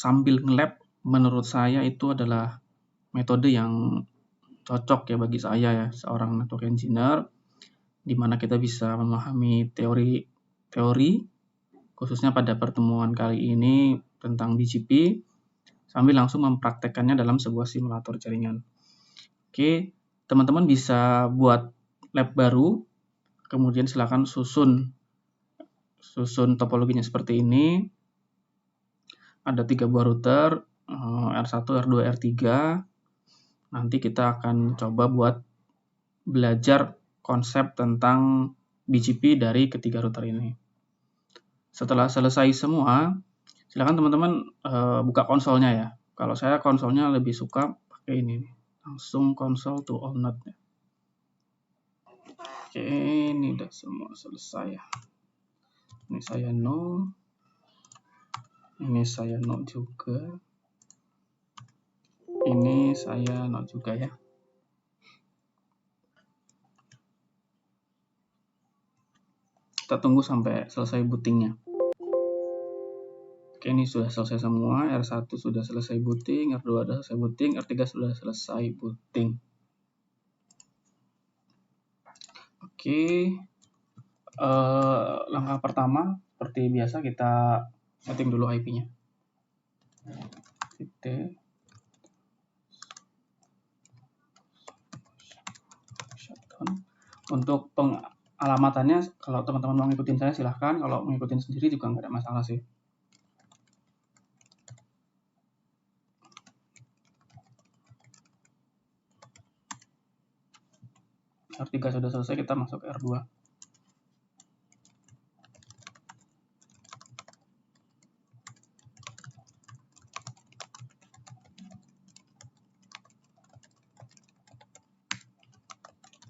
sambil nge-lab, menurut saya itu adalah metode yang cocok ya bagi saya ya, seorang network engineer, di mana kita bisa memahami teori, khususnya pada pertemuan kali ini tentang BGP, sambil langsung mempraktekkannya dalam sebuah simulator jaringan. Oke, teman-teman bisa buat lab baru, kemudian silakan susun topologinya seperti ini. Ada 3 buah router, R1, R2, R3. Nanti kita akan coba buat belajar konsep tentang BGP dari ketiga router ini. Setelah selesai semua, silakan teman-teman buka konsolnya ya. Kalau saya konsolnya lebih suka pakai ini nih. Langsung console to all node. Oke, ini udah semua selesai ya. Ini saya no. Ini saya no juga. Ini saya no juga ya. Kita tunggu sampai selesai bootingnya. Oke, ini sudah selesai semua. R1 sudah selesai booting, R2 sudah selesai booting, R3 sudah selesai booting. Oke, langkah pertama seperti biasa kita setting dulu IP-nya. Untuk pengalamannya, kalau teman-teman mau ngikutin saya silahkan, kalau mau ngikutin sendiri juga nggak ada masalah sih. R3 sudah selesai, kita masuk ke R2.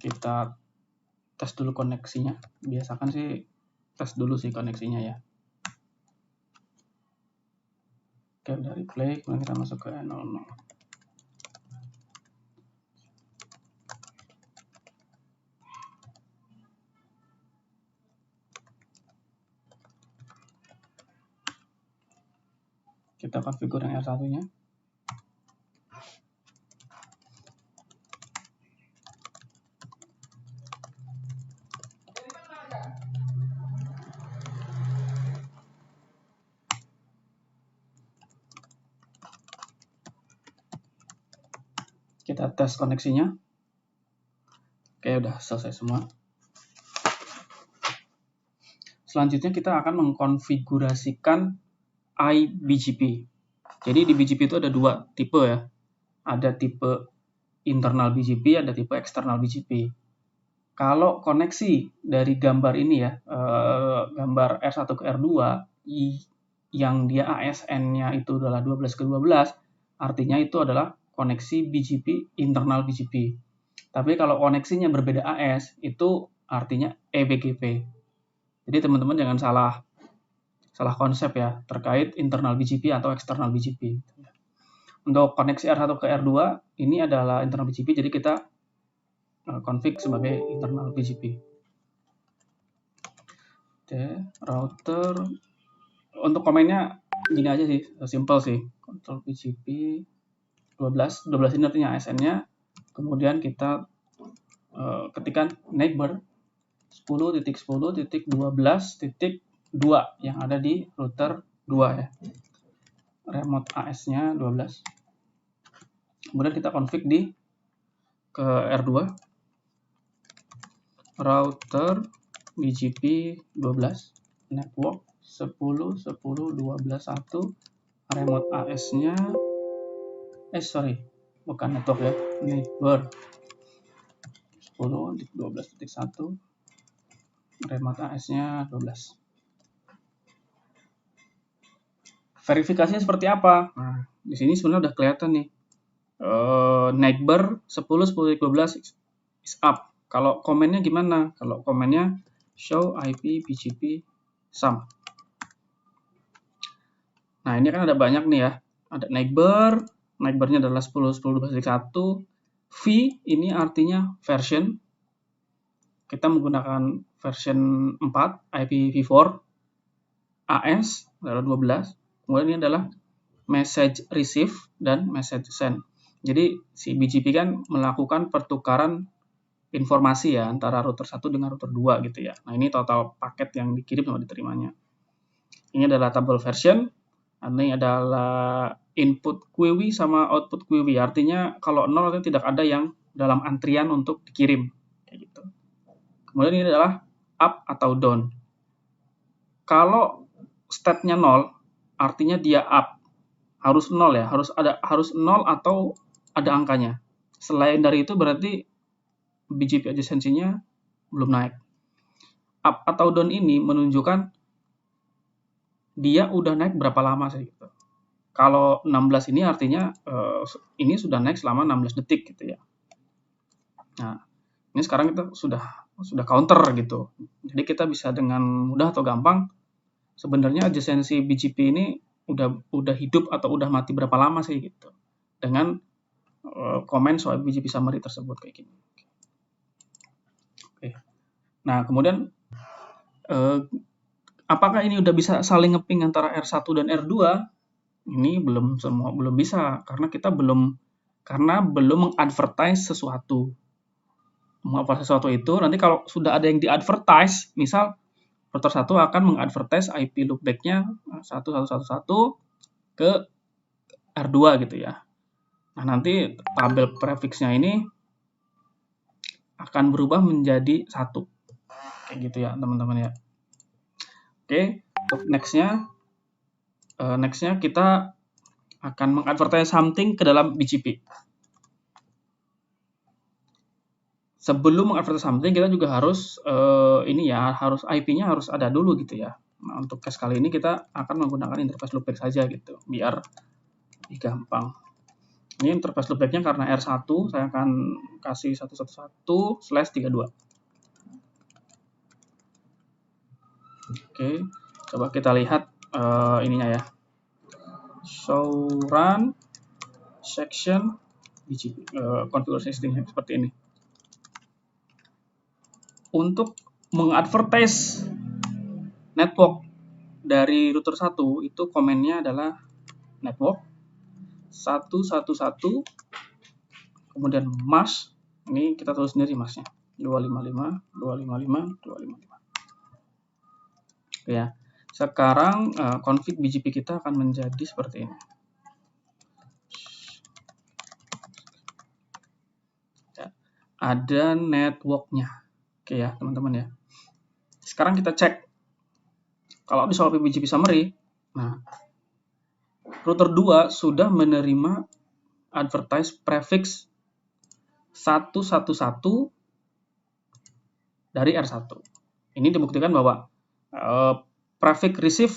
Kita tes dulu koneksinya. Biasakan sih tes dulu sih koneksinya ya. Oke, dari play, kemudian kita masuk ke 00. Kita konfigur yang R1-nya. Kita tes koneksinya. Oke, udah selesai semua. Selanjutnya kita akan mengkonfigurasikan iBGP. Jadi di BGP itu ada 2 tipe ya. Ada tipe internal BGP, ada tipe eksternal BGP. Kalau koneksi dari gambar ini ya, gambar R1 ke R2, yang dia ASN-nya itu adalah 12 ke 12, artinya itu adalah koneksi BGP, internal BGP. Tapi kalau koneksinya berbeda AS, itu artinya eBGP. Jadi teman-teman jangan salah konsep ya, terkait internal BGP atau eksternal BGP. Untuk koneksi R1 ke R2, ini adalah internal BGP, jadi kita config sebagai internal BGP. Oke, router. Untuk komennya gini aja sih, simple sih. Control BGP 12 ini artinya ASN-nya. Kemudian kita ketikkan neighbor 10.10.12.2 yang ada di router 2 ya. Remote AS-nya 12. Kemudian kita config ke R2. Router BGP 12, network 10.10.12.1, remote AS-nya bukan network ya, neighbor 10.12.1, remote AS-nya 12. Verifikasinya seperti apa? Nah, di sini sebenarnya udah kelihatan nih. Neighbor 10.10.12 is up. Kalau komennya gimana? Kalau komennya show IP BGP sum. Nah, ini kan ada banyak nih ya. Ada neighbornya adalah 10.10.12.1. V ini artinya version. Kita menggunakan version 4 IPv4. AS adalah 12. Kemudian ini adalah message receive dan message send. Jadi si BGP kan melakukan pertukaran informasi ya antara router 1 dengan router 2 gitu ya. Nah, ini total paket yang dikirim sama diterimanya. Ini adalah table version. Ini adalah input query sama output query. Artinya kalau 0 artinya tidak ada yang dalam antrian untuk dikirim kayak gitu. Kemudian ini adalah up atau down. Kalau state-nya 0 artinya dia up. Harus 0 ya, harus 0 atau ada angkanya. Selain dari itu berarti BGP adjacency-nya belum naik. Up atau down ini menunjukkan dia udah naik berapa lama sih gitu. Kalau 16 ini artinya ini sudah naik selama 16 detik gitu ya. Nah, ini sekarang kita sudah counter gitu. Jadi kita bisa dengan mudah atau gampang sebenarnya adjacency BGP ini udah hidup atau udah mati berapa lama sih gitu. Dengan komen soal BGP summary tersebut kayak gini. Oke. Nah, kemudian apakah ini udah bisa saling ngeping antara R1 dan R2? Ini belum bisa karena belum mengadvertise sesuatu. Mengadvertise sesuatu itu nanti kalau sudah ada yang diadvertise, misal router 1 akan mengadvertise IP loopback-nya 1111 ke R2 gitu ya. Nah, nanti tabel prefix-nya ini akan berubah menjadi 1. Kayak gitu ya, teman-teman ya. Oke, untuk next-nya kita akan mengadvertise something ke dalam BGP. Sebelum mengadvertise something, kita juga harus harus IP-nya harus ada dulu gitu ya. Nah, untuk case kali ini kita akan menggunakan interface loopback saja gitu, biar lebih gampang. Ini interface loopback-nya karena R1, saya akan kasih 111/32. Oke, coba kita lihat ininya ya. Show run section BGP configuration setting seperti ini. Untuk mengadvertise network dari router 1 itu komennya adalah network 111 kemudian mask, ini kita tulis sendiri masknya 255 ya. Sekarang config BGP kita akan menjadi seperti ini ya. Ada networknya, oke ya teman-teman ya. Sekarang kita cek kalau di soal BGP summary, nah router 2 sudah menerima advertise prefix 111 dari R1. Ini dibuktikan bahwa prefix receive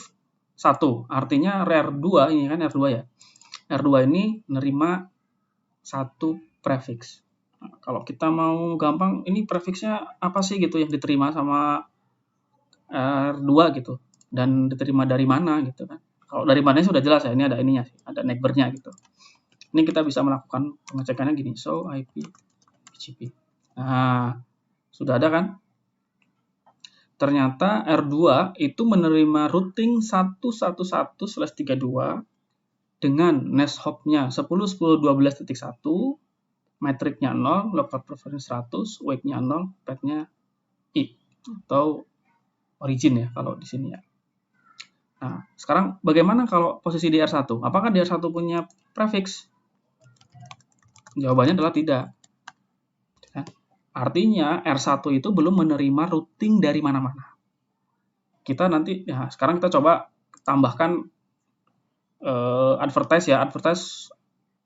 1, artinya R2 ini kan R2 ya. R2 ini menerima 1 prefix. Nah, kalau kita mau gampang, ini prefixnya apa sih gitu yang diterima sama R2 gitu, dan diterima dari mana gitu kan. Kalau dari mana sudah jelas ya, ini ada ininya sih, ada neighbor-nya gitu. Ini kita bisa melakukan pengecekannya gini, show IP BGP. Nah, sudah ada kan? Ternyata R2 itu menerima routing 111/32 dengan nest hop-nya 10.10.12.1, metricnya 0, local preference 100, wake-nya 0, path-nya I atau origin ya kalau di sini ya. Nah, sekarang bagaimana kalau posisi di R1? Apakah di R1 punya prefix? Jawabannya adalah tidak. Artinya R1 itu belum menerima routing dari mana-mana. Kita nanti, ya sekarang kita coba tambahkan advertise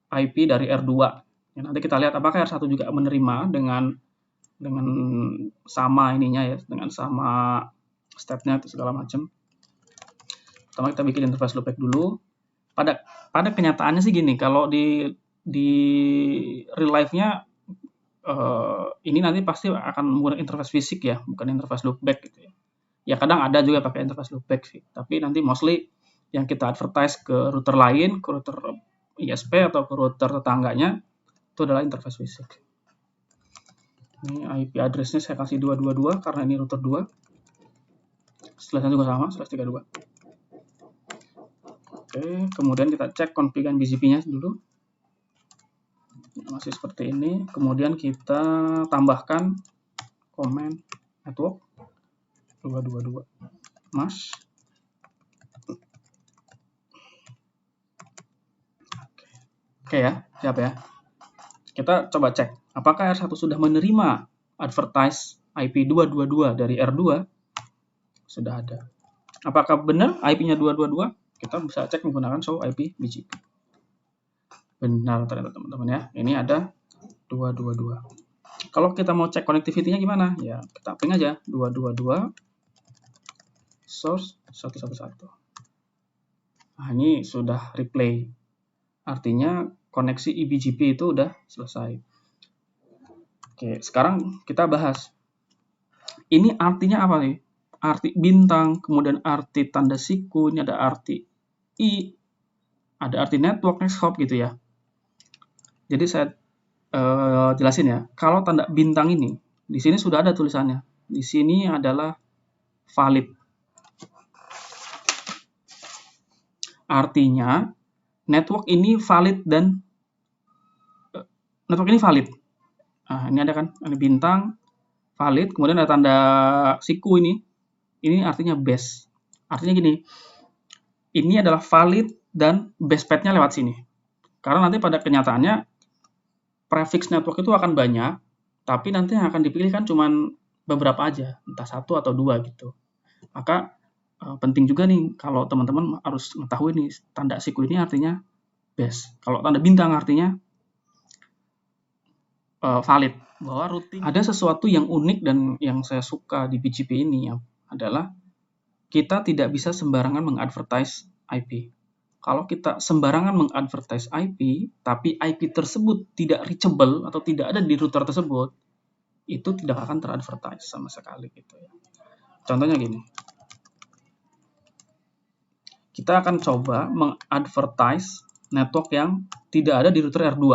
IP dari R2. Ya, nanti kita lihat apakah R1 juga menerima dengan sama ininya ya, dengan sama step-nya atau segala macam. Pertama kita bikin interface loopback dulu. Pada kenyataannya sih gini, kalau di real life-nya ini nanti pasti akan menggunakan interface fisik ya, bukan interface loopback gitu ya. Ya kadang ada juga pakai interface loopback sih, tapi nanti mostly yang kita advertise ke router lain, ke router ISP atau ke router tetangganya itu adalah interface fisik. Ini IP address-nya saya kasih 222 karena ini router 2. Slash-nya juga sama, /32. Oke, kemudian kita cek konfigan BGP-nya dulu. Masih seperti ini. Kemudian kita tambahkan komen network 222 mas. Oke ya, siap ya. Kita coba cek apakah R1 sudah menerima advertise IP 222 dari R2. Sudah ada. Apakah benar IP-nya 222? Kita bisa cek menggunakan show IP BGP. Benar ternyata teman-teman ya. Ini ada 222. Kalau kita mau cek connectivity-nya gimana? Ya, kita ping aja 222 source 111. Nah, ini sudah replay. Artinya koneksi eBGP itu udah selesai. Oke, sekarang kita bahas. Ini artinya apa nih? Arti bintang, kemudian arti tanda siku, ini ada arti I, ada arti network, next hop gitu ya. Jadi saya jelasin ya. Kalau tanda bintang ini, di sini sudah ada tulisannya. Di sini adalah valid. Artinya network ini valid dan network ini valid. Nah, ini ada kan, ini bintang, valid, kemudian ada tanda siku ini. Ini artinya base. Artinya gini, ini adalah valid dan base path-nya lewat sini. Karena nanti pada kenyataannya prefix network itu akan banyak, tapi nanti yang akan dipilih kan cuma beberapa aja, entah 1 atau 2 gitu. Maka penting juga nih kalau teman-teman harus mengetahui nih tanda siku ini artinya base. Kalau tanda bintang artinya valid. Bahwa routing ada sesuatu yang unik dan yang saya suka di BGP ini ya, adalah kita tidak bisa sembarangan mengadvertise IP. Kalau kita sembarangan mengadvertise IP, tapi IP tersebut tidak reachable atau tidak ada di router tersebut, itu tidak akan teradvertise sama sekali gitu ya. Contohnya gini. Kita akan coba mengadvertise network yang tidak ada di router R2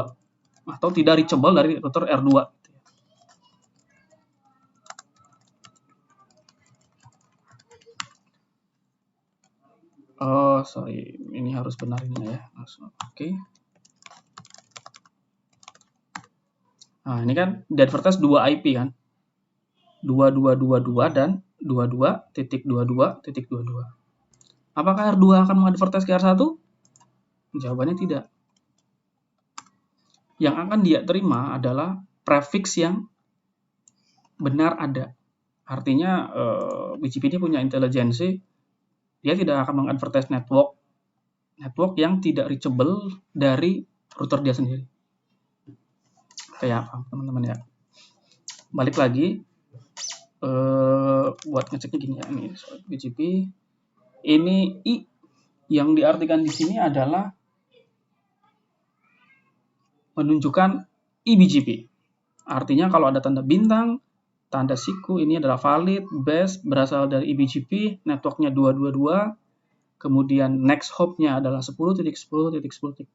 atau tidak reachable dari router R2. Oh, sorry, ini harus benar ini ya. Oke. Nah, ini kan di advertise 2 IP kan. 2222 dan 22.22.22. Apakah R2 akan mengadvertise ke R1? Jawabannya tidak. Yang akan dia terima adalah prefix yang benar ada. Artinya BGP ini punya intelijensi, dia tidak akan mengadvertise network yang tidak reachable dari router dia sendiri. Kayak apa teman-teman ya? Balik lagi, buat ngeceknya gini ya, ini BGP. Ini I yang diartikan di sini adalah menunjukkan eBGP. Artinya kalau ada tanda bintang, tanda siku ini adalah valid, base berasal dari eBGP, networknya 222, kemudian next hop-nya adalah 10.10.10.12.2,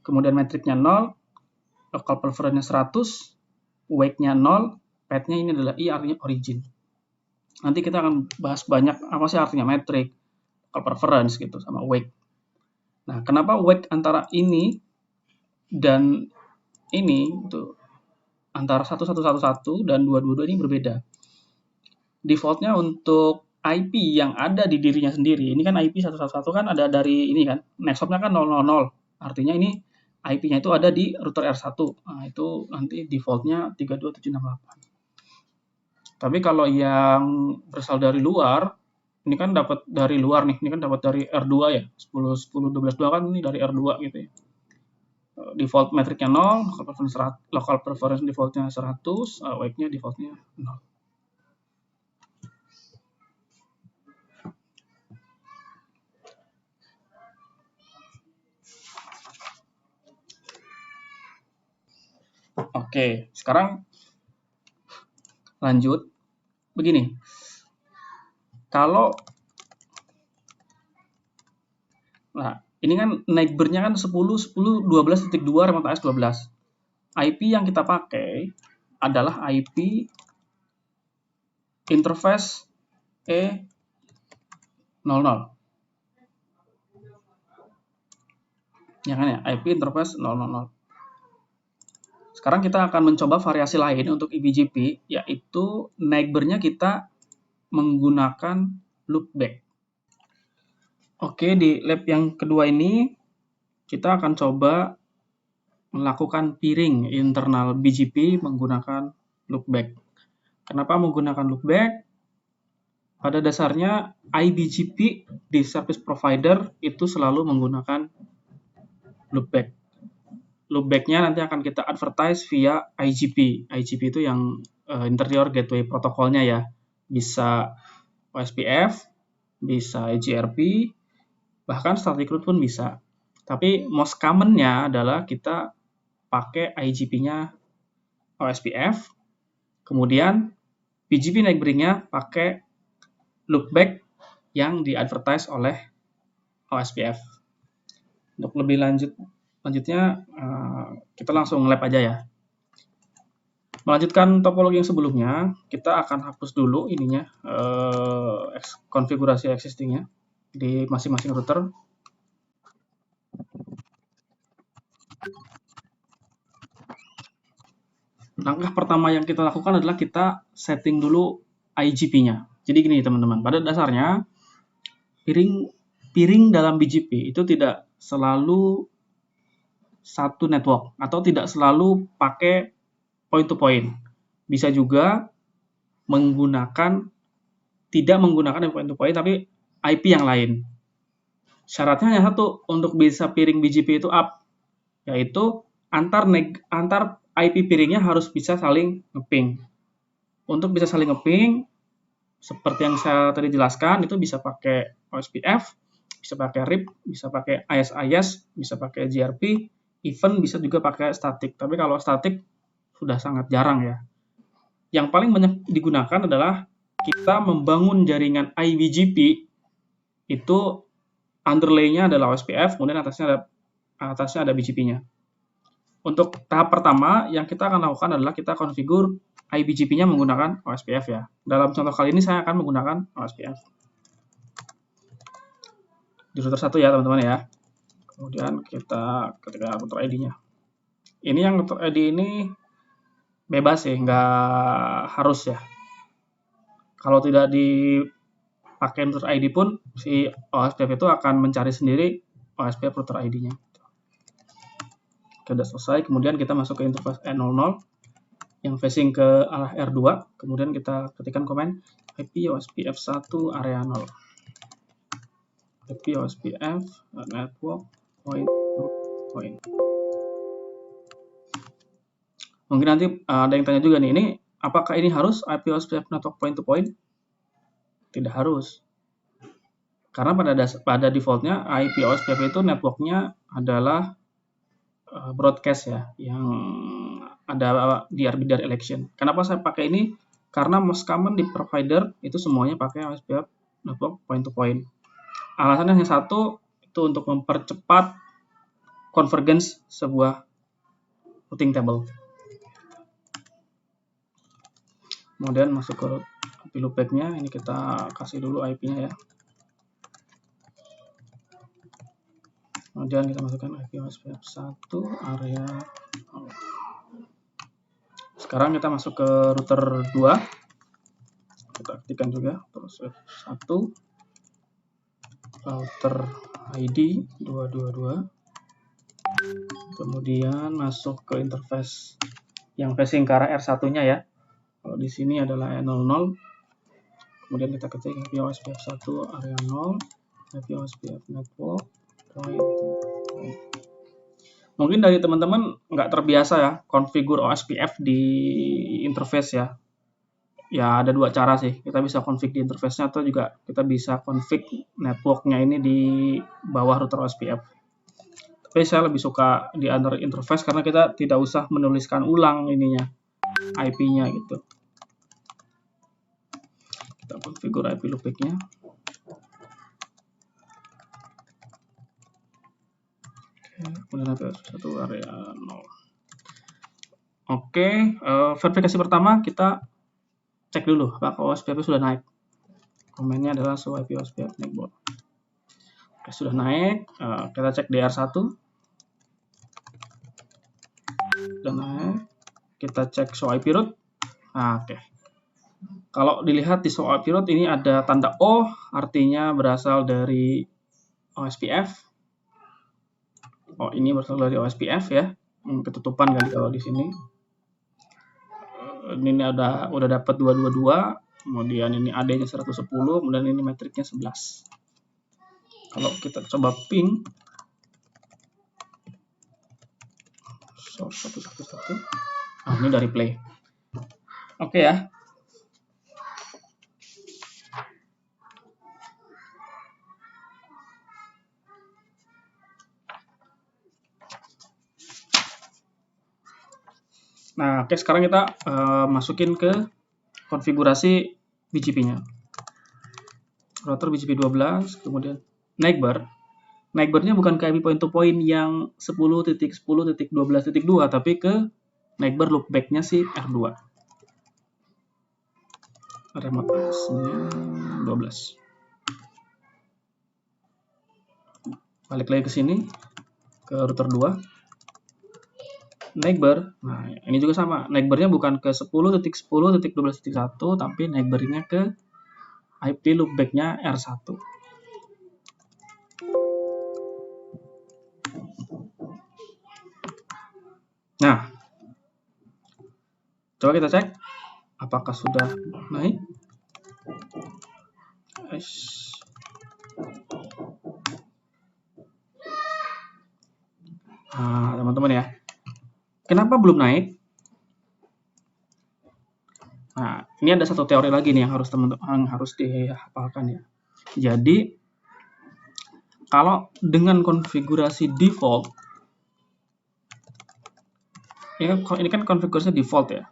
kemudian metriknya 0, local preference-nya 100, wake-nya 0, path-nya ini adalah I artinya origin. Nanti kita akan bahas banyak apa sih artinya metrik, local preference gitu sama wake. Nah, kenapa wake antara ini dan ini itu antara 1111 dan 222 ini berbeda. Defaultnya untuk IP yang ada di dirinya sendiri, ini kan IP 111 kan ada dari ini kan, next hop-nya kan 000, artinya ini IP-nya itu ada di router R1, nah itu nanti defaultnya 32768. Tapi kalau yang berasal dari luar, ini kan dapat dari luar nih, ini kan dapat dari R2 ya, 10.10.12.2 kan ini dari R2 gitu ya. Default metriknya 0, local preference defaultnya 100, wake-nya defaultnya 0. Oke, sekarang lanjut. Begini, kalau nah ini kan neighbor-nya kan 10.10.12.2 remote AS 12. IP yang kita pakai adalah IP interface E00. Ya kan ya, IP interface 000. Sekarang kita akan mencoba variasi lain untuk eBGP, yaitu neighbor-nya kita menggunakan loopback. Oke, di lab yang kedua ini kita akan coba melakukan peering internal BGP menggunakan loopback. Kenapa menggunakan loopback? Pada dasarnya iBGP di service provider itu selalu menggunakan loopback. Loopback-nya nanti akan kita advertise via IGP. IGP itu yang interior gateway protokolnya ya. Bisa OSPF, bisa EGRP, bahkan static route pun bisa. Tapi most common-nya adalah kita pakai IGP-nya OSPF, kemudian BGP neighboring-nya pakai loopback yang di-advertise oleh OSPF. Untuk lebih lanjutnya kita langsung lab aja ya. Melanjutkan topologi yang sebelumnya, kita akan hapus dulu ininya konfigurasi existing-nya di masing-masing router. Langkah pertama yang kita lakukan adalah kita setting dulu IGP-nya. Jadi gini teman-teman, pada dasarnya peering dalam BGP itu tidak selalu satu network atau tidak selalu pakai point to point. Bisa juga tidak menggunakan point to point tapi IP yang lain. Syaratnya hanya satu untuk bisa peering BGP itu up, yaitu antar IP peeringnya harus bisa saling ngeping. Untuk bisa saling ngeping, seperti yang saya tadi jelaskan, itu bisa pakai OSPF, bisa pakai RIP, bisa pakai IS-IS, bisa pakai GRP, even bisa juga pakai static. Tapi kalau static sudah sangat jarang ya. Yang paling banyak digunakan adalah kita membangun jaringan iBGP, itu underlay-nya adalah OSPF, kemudian atasnya ada BGP-nya. Untuk tahap pertama, yang kita akan lakukan adalah kita konfigur iBGP-nya menggunakan OSPF ya. Dalam contoh kali ini saya akan menggunakan OSPF. Di router 1 ya teman-teman ya. Kemudian kita ketika router ID-nya. Ini yang router ID ini bebas sih, nggak harus ya. Kalau tidak dipakai router ID pun, si OSPF itu akan mencari sendiri OSPF router ID-nya. Sudah selesai, kemudian kita masuk ke interface E00 yang facing ke arah R2, kemudian kita ketikkan komen IP OSPF 1 area 0. IP OSPF network point. Mungkin nanti ada yang tanya juga nih, ini apakah ini harus IP OSPF network point to point? Tidak harus. Karena pada defaultnya IP OSPF itu networknya adalah broadcast ya, yang ada di arbiter election. Kenapa saya pakai ini? Karena most common di provider itu semuanya pakai OSPF network point to point. Alasannya hanya satu, itu untuk mempercepat convergence sebuah routing table. Kemudian masuk ke IP loopback-nya, ini kita kasih dulu IP-nya ya. Kemudian kita masukkan IP OSPF 1 area 0. Sekarang kita masuk ke router 2. Kita ketikkan juga OSPF 1 router ID 222. Kemudian masuk ke interface yang facing ke arah R1-nya ya. Kalau di sini adalah E00. Kemudian kita ketik IP OSPF 1 area 0, IP OSPF network point. Mungkin dari teman-teman nggak terbiasa ya konfigur OSPF di interface ya. Ya ada dua cara sih. Kita bisa config di interface-nya atau juga kita bisa config network-nya ini di bawah router OSPF. Tapi saya lebih suka di under interface karena kita tidak usah menuliskan ulang ininya, IP-nya gitu. Kita konfigur IP loopback-nya. Kemudian IP 1 area 0. Oke, verifikasi pertama kita cek dulu apakah OSPF sudah naik. Komennya adalah show IP OSPF network. Oke, sudah naik. Kita cek DR1. dan naik. Kita cek show IP route. Nah, oke. Kalau dilihat di show IP route ini ada tanda O, artinya berasal dari OSPF. Oh, ini berasal dari OSPF ya. Ketutupan kali kalau di sini. Ini udah dapat 222, kemudian ini AD-nya 110, kemudian ini metriknya 11. Kalau kita coba ping source 111. Ah, ini dari play. Oke ya. Nah, oke, sekarang kita masukin ke konfigurasi BGP-nya. Router BGP 12, kemudian neighbor. Neighbor-nya bukan ke IP point-to-point yang 10.10.12.2, tapi ke neighbor loopback-nya si R2. Remote address-nya 12. Balik lagi ke sini, ke router 2. Neighbor, nah ini juga sama. Neighbor-nya bukan ke 10.10.12.1, tapi neighbor-nya ke IP loopback-nya R1. Nah, coba kita cek apakah sudah naik. Nah, teman-teman ya, kenapa belum naik? Nah, ini ada satu teori lagi nih yang harus teman-teman harus dihafalkan ya. Jadi, kalau dengan konfigurasi default, ini kan konfigurasi default ya.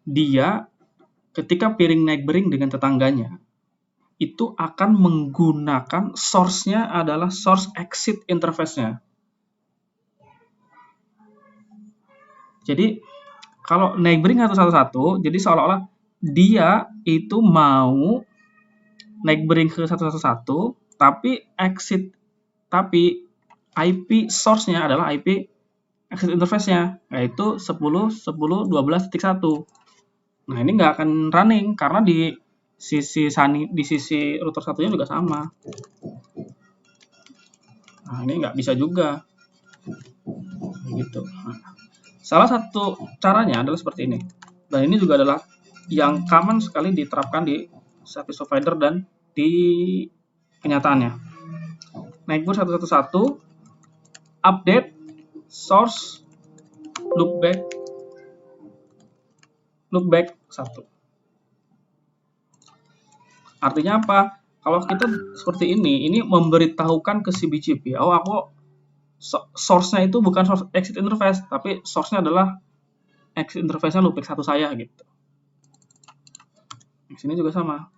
Dia ketika peering neighboring dengan tetangganya, itu akan menggunakan source-nya adalah source exit interface-nya. Jadi, kalau neighboring 111, jadi seolah-olah dia itu mau neighboring ke 111, tapi IP source-nya adalah IP exit interface-nya, yaitu 10.10.12.1. Nah, ini nggak akan running karena di sisi router satunya juga sama. Nah, ini nggak bisa juga. Gitu. Nah, salah satu caranya adalah seperti ini. Dan ini juga adalah yang common sekali diterapkan di service provider dan di kenyataannya. Neighbor 111 update source loopback 1. Artinya apa? Kalau kita seperti ini memberitahukan ke si BGP, oh aku source-nya itu bukan source exit interface, tapi source-nya adalah exit interface-nya loopback 1 saya gitu. Di sini juga sama.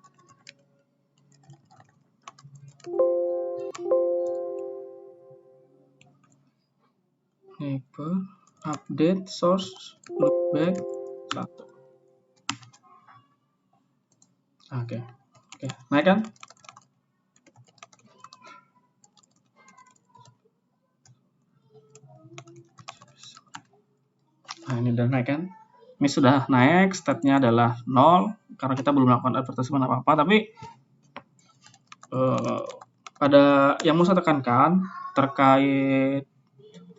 Neighbor update source loopback 1. Oke, naik kan? Nah, ini udah naik kan? Ini sudah naik, state-nya adalah 0 karena kita belum melakukan advertisement apa-apa, tapi pada yang mau saya tekankan terkait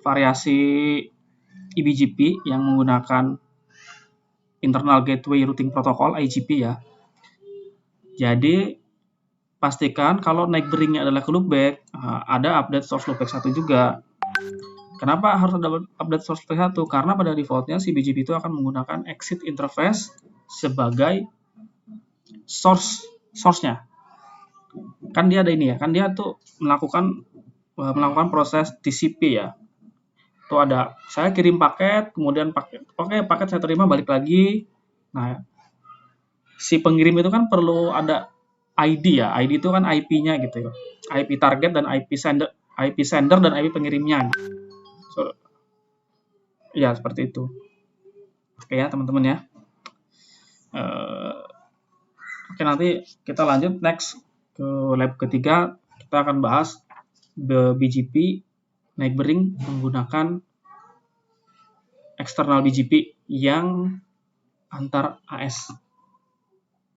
variasi eBGP yang menggunakan Internal Gateway Routing Protocol IGP ya. Jadi pastikan kalau neighboring-nya adalah ke loopback, ada update source loopback 1 juga. Kenapa harus ada update source loopback 1? Karena pada defaultnya si BGP itu akan menggunakan exit interface sebagai source-nya. Kan dia ada ini ya, kan dia tuh melakukan proses TCP ya. Tuh ada, saya kirim paket, kemudian paket saya terima, balik lagi. Nah, si pengirim itu kan perlu ada ID ya, ID itu kan IP-nya gitu ya, IP target dan IP sender dan IP pengirimnya. So, ya seperti itu. Oke ya teman-teman ya. Oke, nanti kita lanjut next ke lab ketiga, kita akan bahas BGP neighboring menggunakan eksternal BGP yang antar AS.